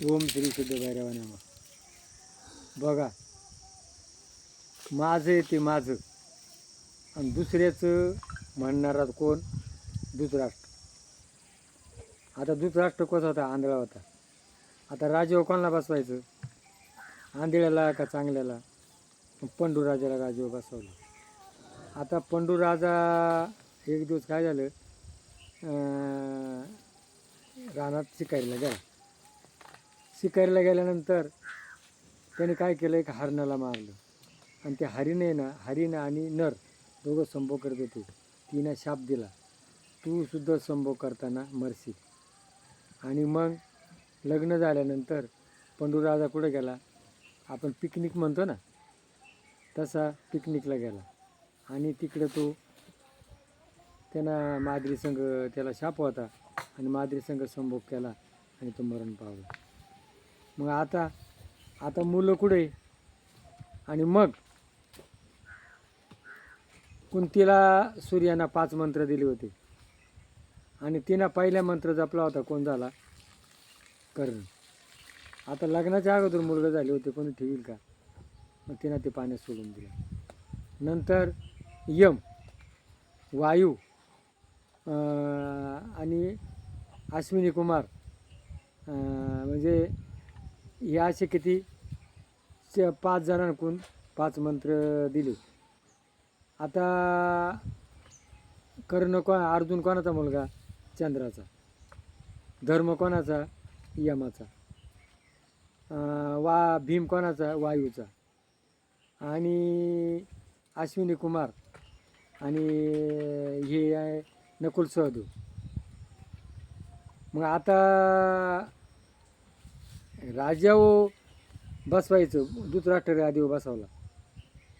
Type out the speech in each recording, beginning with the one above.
ओम श्री शुद्ध भैरवा नामा. बघा, माझं आहे ते माझं आणि दुसऱ्याचं म्हणणारा कोण? धृतराष्ट्र. आता धृतराष्ट्र कसा होता? आंधळा होता. आता राजेवर कोणाला बसवायचं? आंधळ्याला का चांगल्याला? पंडूराजाला राजेवर बसवलं. आता पंडूराजा एक दिवस काय झालं, रानात शिकारीला गेला. शिकारीला गेल्यानंतर त्याने काय केलं, एक हरणाला मारलं. आणि त्या हरीने ना, हरीण आणि नर दोघं संभोग करत होते. तिनं शाप दिला, तू सुद्धा संभोग करताना मरशील. आणि मग लग्न झाल्यानंतर पंडूराजा कुठे गेला? आपण पिकनिक म्हणतो ना, तसा पिकनिकला गेला. आणि तिकडे तो त्यांना माद्री संघ, त्याला शाप होता आणि माद्री संघ संभोग केला आणि तो मरण पावला. मग आता मुलं कुठे? आणि मग कुंतीला सूर्यानं 5 मंत्र दिले होते आणि तिनं पहिला मंत्र जपला होता. कोण झाला? कर्ण. आता लग्नाच्या अगोदर मुलगा झाले होते, कोणी ठेवील का? मग तिनं ते पाण्यात सोडून दिलं. नंतर यम, वायू आणि अश्विनी कुमार, म्हणजे या असे किती 5 जणांकडून 5 मंत्र दिले. आता कर्ण अर्जुन कोणाचा मुलगा? चंद्राचा. धर्म कोणाचा? यमाचा. भीम कोणाचा? वायूचा. आणि अश्विनी कुमार आणि हे आहे नकुल सहदेव. मग आता राजावर बसवायचं, धृतराष्ट्र आधीवर बसवला.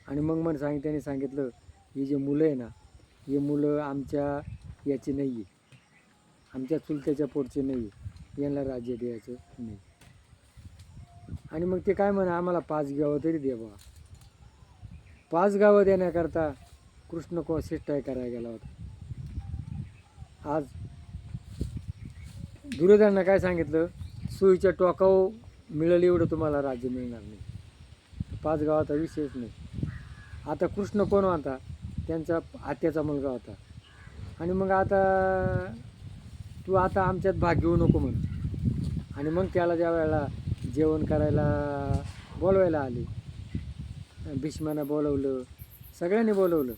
आणि मग त्याने सांगितलं, ही जे मुलं आहे ना, हे मुलं आमच्या याचे नाही आहे, आमच्या चुलत्याच्या पोटचे नाही आहे, यांना राज्य द्यायचं नाही. आणि मग ते काय म्हणा, आम्हाला 5 गावं तरी द्या बा. 5 गावं देण्याकरता कृष्ण शिष्टाई करायला गेला होता. आज दुर्योधनानं काय सांगितलं, सुईच्या टोकावर मिळेल एवढं तुम्हाला राज्य मिळणार नाही. 5 गावाचा विषयच नाही. आता कृष्ण कोण होता? त्यांचा आत्याचा मुलगा होता. आणि मग तू आता आमच्यात भाग घेऊ नको म्हण. आणि मग त्याला ज्या वेळेला जेवण करायला बोलवायला आले, भीष्मानं बोलवलं, सगळ्यांनी बोलवलं.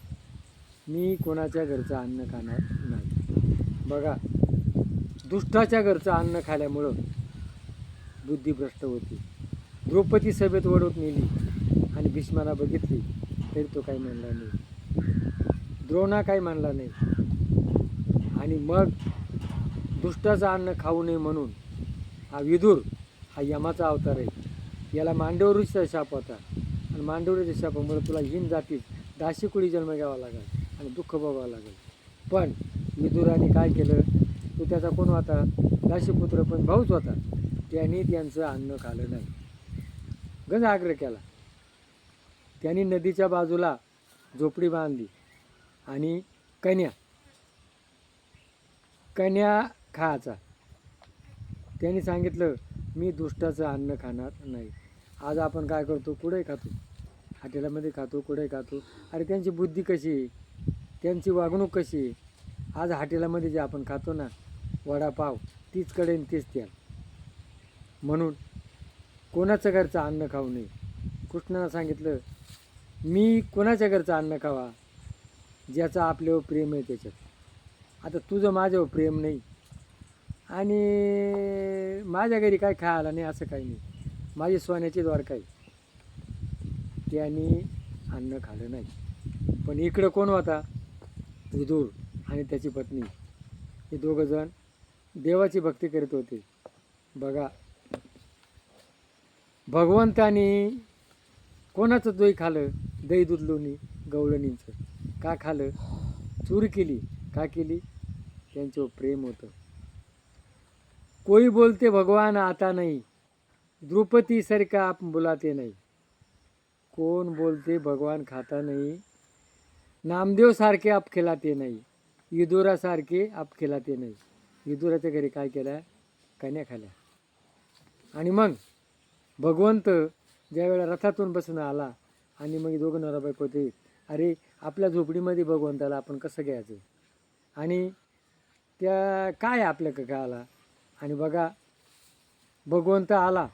मी कोणाच्या घरचं अन्न खाणार नाही. बघा, दुष्टाच्या घरचं अन्न खाल्यामुळं बुद्धिभ्रष्ट होती. द्रौपदी सभेत ओढवत नेली आणि भीष्माला बघितली तरी तो काही म्हणला नाही, द्रोणा काही म्हणला नाही. आणि मग दुष्टाचं अन्न खाऊ नये म्हणून हा विदुर, हा यमाचा अवतार आहे. याला मांडवरीचा शाप होता आणि मांडवरीच्या शापामुळे तुला हीन जातीत दाशी कुळी जन्म घ्यावा लागेल आणि दुःख भोगावं लागेल. पण विदुराने काय केलं? तो त्याचा कोण होता? दाशीपुत्र, पण भाऊच होता. त्यांनी त्यांचं अन्न खाल्लं नाही, गंज आग्रह केला. त्यांनी नदीच्या बाजूला झोपडी बांधली आणि कन्या खायचा. त्यांनी सांगितलं, मी दुष्टाचं अन्न खाणार नाही. आज आपण काय करतो? कुठे खातो, हॉटेलामध्ये खातो, कुठे खातो. अरे त्यांची बुद्धी कशी आहे, त्यांची वागणूक कशी आहे. आज हॉटेलामध्ये जे आपण खातो ना, वडापाव, तीच कडेन तीच त्याल. म्हणून कोणाचं घरचं अन्न खाऊ नये. कृष्णानं सांगितलं, मी कोणाच्या घरचं अन्न खावा? ज्याचं आपल्यावर प्रेम आहे त्याच्यात. आता तुझं माझ्यावर प्रेम नाही आणि माझ्या घरी काय खायला नाही असं काही नाही. माझी सोन्याची द्वारका आहे, त्यांनी अन्न खाल्लं नाही. पण इकडं कोण होता? विदुर आणि त्याची पत्नी. हे दोघं जण देवाची भक्ती करीत होते. बघा, भगवंतानी कोणाचं दही खाल्लं? दही दूध लोणी गवळणींचं. का खाल्लं? चूर केली. का केली? त्यांच्यावर प्रेम होतं. कोई बोलते भगवान आता नहीं, द्रौपदी सारखा आप बुलाते नहीं. कोण बोलते भगवान खाता नाही? नामदेव सारखे आप खिलाते नाही, विदुरासारखे आप खिलाते नाही. विदुराच्या घरी काय केलं? कन्या खाल्या. आणि मग भगवंत ज्यावेळेला रथातून बसून आला आणि मग दोघं नवरा बायको होते, अरे आपल्या झोपडीमध्ये भगवंताला आपण कसं घ्यायचं आणि त्या काय आपल्या का आला. आणि बघा भगवंत आला,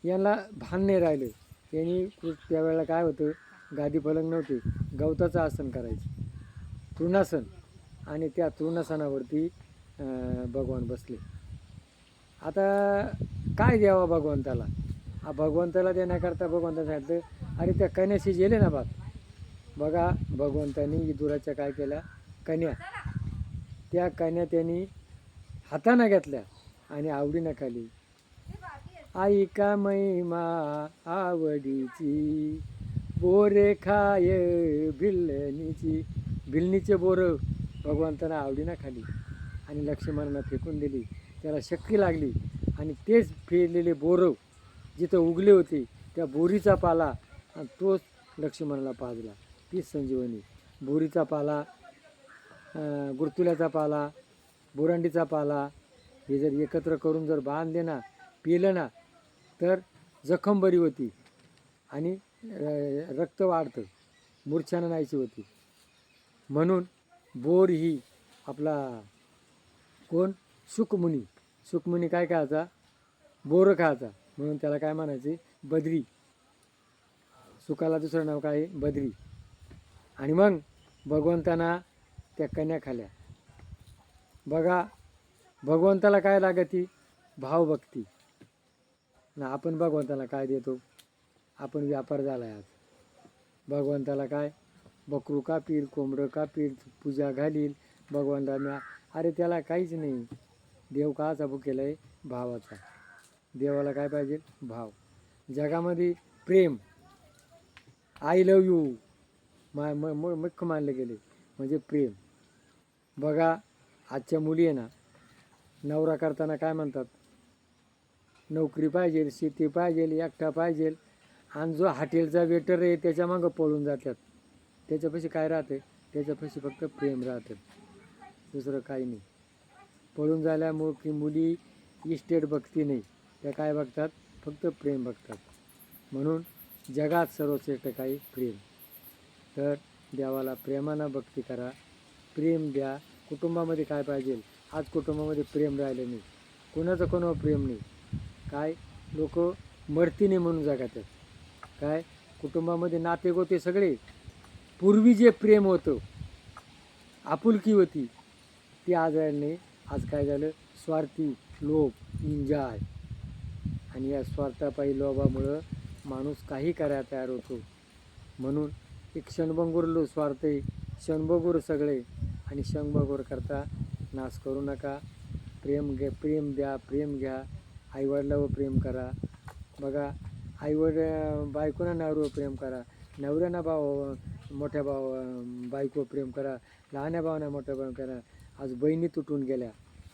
यांना भान नाही राहिलं. यांनी त्यावेळेला काय होतं, गादी पलंग नव्हते, गवताचं आसन करायचं, तृणासन. आणि त्या तृणासनावरती भगवान बसले. आता काय द्यावा भगवंताला. भगवंताला देण्याकरता भगवंताने सांगितलं, अरे त्या कन्याशी गेले ना बात. बघा भगवंतानी इदुराच्या काय केल्या, कन्या, त्या कन्या त्यांनी हातानं घेतल्या आणि आवडीनं खाली. आई का महिमा आवडीची, बोरे खाय भिलनीची. भिलनीचे बोरं भगवंतानं आवडीनं खाली आणि लक्ष्मणांना फेकून दिली. त्याला शक्ती लागली आणि तेच फेरलेले बोरं जिथं उगले होते त्या बोरीचा पाला आणि तोच लक्ष्मणाला पाजला. तीच संजीवनी. बोरीचा पाला, गुरतुल्याचा पाला, बोरांडीचा पाला हे जर एकत्र करून जर बांधले ना, पिलं ना, तर जखम बरी होती आणि रक्त वाढतं, मूर्छना नाहीशी होती. म्हणून बोर ही आपला कोण, सुखमुनी. सुखमुनी काय खायचा, बोरं खायचा, म्हणून त्याला काय म्हणायचे, बद्री. सुखाला दुसरं नाव काय, बद्री. आणि मग भगवंतांना त्या कन्या खाल्या. बघा भगवंताला काय लागती, भावभक्ती. ना आपण भगवंताला काय देतो, आपण व्यापार झाला आहे आज. भगवंताला काय, बकरू कापील, कोंबडं कापील, पूजा घालील भगवंतांना, अरे त्याला काहीच नाही. देव काचा भुकेला आहे, भावाचा. देवाला काय पाहिजे, भाव. जगामध्ये प्रेम, आय लव यू मुख्य मानले गेले म्हणजे प्रेम. बघा आजच्या मुली आहे ना, नवरा करताना काय म्हणतात, नोकरी पाहिजे, शेती पाहिजे, एकटा पाहिजे. आणि जो हॉटेलचा वेटर आहे त्याच्या मागं पळून जातात. त्याच्यापाशी काय राहते, त्याच्यापाशी फक्त प्रेम राहतं, दुसरं काही नाही. पळून झाल्यामुळं की मुली इस्टेट बघती नाही, त्या काय बघतात, फक्त प्रेम बघतात. म्हणून जगात सर्वश्रेष्ठ काही प्रेम. तर देवाला प्रेमानं भक्ती करा, प्रेम द्या. कुटुंबामध्ये काय पाहिजे, आज कुटुंबामध्ये प्रेम राहिलं नाही, कोणाचं कोणावर प्रेम नाही. काय लोक मरती नाही म्हणून जगात. काय कुटुंबामध्ये नातेगोते सगळे, पूर्वी जे प्रेम होतं, आपुलकी होती, ती आज नाही. आज काय झालं, स्वार्थी, लोभ, इंजाय. आणि या स्वार्थापायी लोभामुळं माणूस काही करायला तयार होतो. म्हणून एक क्षणभंगूर स्वार्थ आहे, क्षणभंगूर सगळे. आणि क्षणभंगूर करता नाश करू नका. प्रेम प्रेम द्या, प्रेम घ्या. आईवडिलावर प्रेम करा. बघा बायकोना नवऱ्यावर प्रेम करा, नवऱ्याना मोठ्या बायको प्रेम करा, लहान्या भावांना मोठ्या भाव करा. आज बहिणी तुटून गेल्या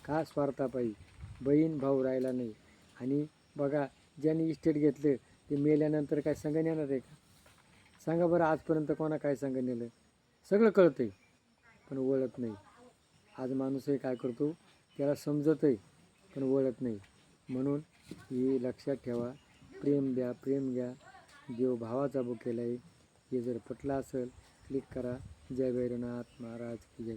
का, स्वार्थापायी. बहीण भाऊ राहिला नाही. आणि बघा ज्यांनी इस्टेट घेतलं ते मेल्यानंतर काय संग नेणार आहे का, सांगा बरं. आजपर्यंत कोणा काय संग नेलं, सगळं कळतं आहे पण वळत नाही. आज माणूसही काय करतो, त्याला समजत आहे पण वळत नाही. म्हणून हे लक्षात ठेवा, प्रेम द्या, प्रेम घ्या. देव भावाचा भुकेला आहे. हे जर पटलं असेल, क्लिक करा. जय भैरवनाथ महाराज की जय.